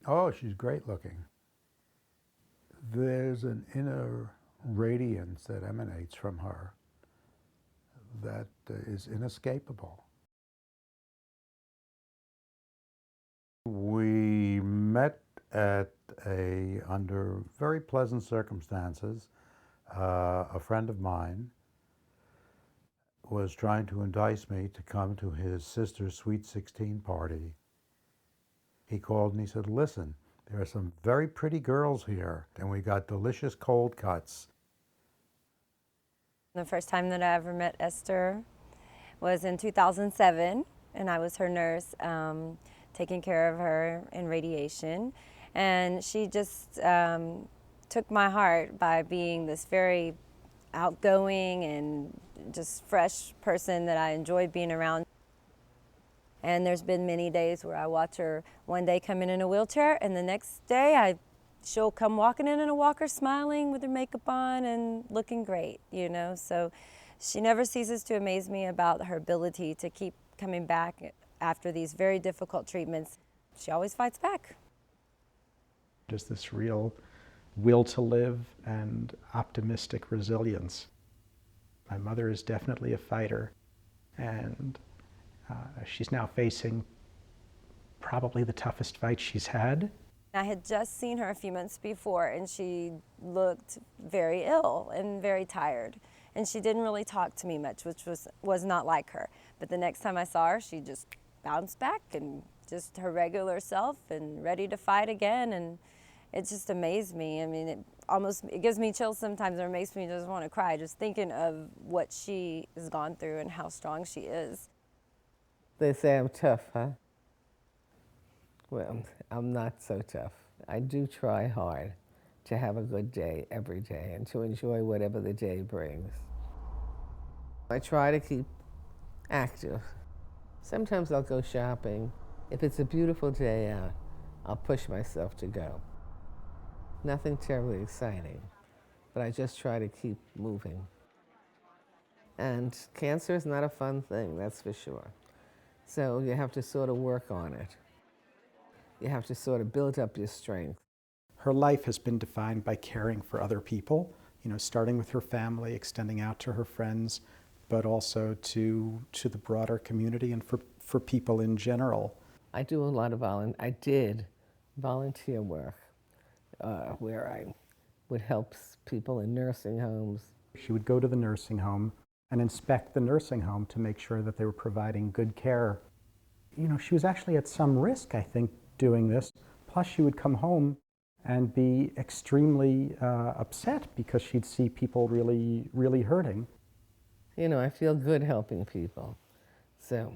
Oh, she's great looking. There's an inner radiance that emanates from her that is inescapable. We met under very pleasant circumstances. A friend of mine was trying to entice me to come to his sister's Sweet 16 party. He called and he said, listen, there are some very pretty girls here, and we got delicious cold cuts. The first time that I ever met Esther was in 2007, and I was her nurse, taking care of her in radiation. And she just took my heart by being this very outgoing and just fresh person that I enjoyed being around. And there's been many days where I watch her one day come in a wheelchair, and the next day she'll come walking in a walker, smiling with her makeup on and looking great, you know. So she never ceases to amaze me about her ability to keep coming back after these very difficult treatments. She always fights back. Just this real will to live and optimistic resilience. My mother is definitely a fighter, and she's now facing probably the toughest fight she's had. I had just seen her a few months before, and she looked very ill and very tired. And she didn't really talk to me much, which was not like her. But the next time I saw her, she just bounced back and just her regular self and ready to fight again. And it just amazed me. I mean, it gives me chills sometimes, or it makes me just want to cry, just thinking of what she has gone through and how strong she is. They say I'm tough, huh? Well, I'm not so tough. I do try hard to have a good day every day and to enjoy whatever the day brings. I try to keep active. Sometimes I'll go shopping. If it's a beautiful day out, I'll push myself to go. Nothing terribly exciting, but I just try to keep moving. And cancer is not a fun thing, that's for sure. So you have to sort of work on it. You have to sort of build up your strength. Her life has been defined by caring for other people, you know, starting with her family, extending out to her friends, but also to the broader community and for people in general. I do a lot of volunteer work where I would help people in nursing homes. She would go to the nursing home and inspect the nursing home to make sure that they were providing good care. You know, she was actually at some risk, I think, doing this. Plus, she would come home and be extremely upset because she'd see people really, really hurting. You know, I feel good helping people. So,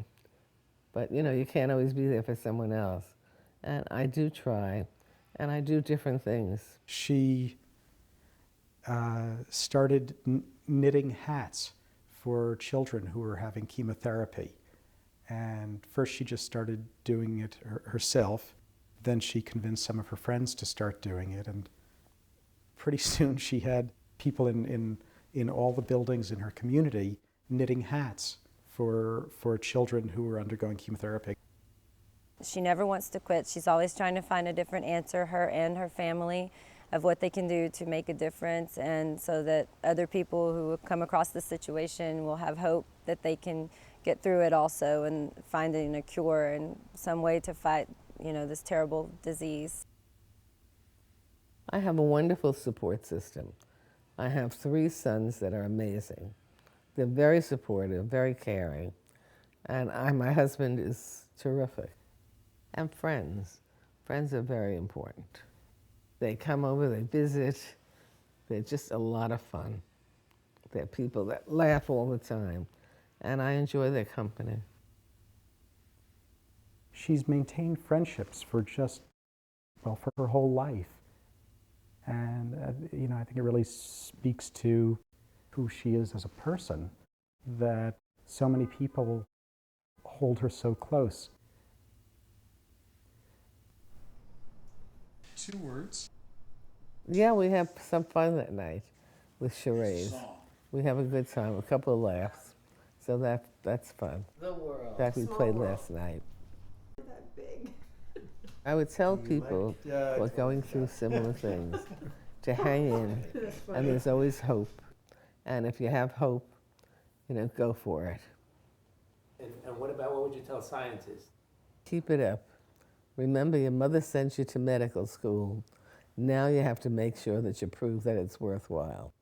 but you know, you can't always be there for someone else. And I do try, and I do different things. She started knitting hats for children who were having chemotherapy. And first she just started doing it herself. Then she convinced some of her friends to start doing it. And pretty soon she had people in all the buildings in her community knitting hats for children who were undergoing chemotherapy. She never wants to quit. She's always trying to find a different answer, her and her family, of what they can do to make a difference, and so that other people who come across this situation will have hope that they can get through it also and finding a cure and some way to fight, you know, this terrible disease. I have a wonderful support system. I have 3 sons that are amazing. They're very supportive, very caring, and my husband is terrific. And friends. Friends are very important. They come over, they visit. They're just a lot of fun. They're people that laugh all the time, and I enjoy their company. She's maintained friendships for her whole life. And, you know, I think it really speaks to who she is as a person, that so many people hold her so close. 2 words. Yeah, we have some fun that night with charades. We have a good time, a couple of laughs. So that's fun. The world. That we Small played world. last night. That big. I would tell people who are going through similar things to hang in, and there's always hope. And if you have hope, go for it. And what would you tell scientists? Keep it up. Remember, your mother sent you to medical school. Now you have to make sure that you prove that it's worthwhile.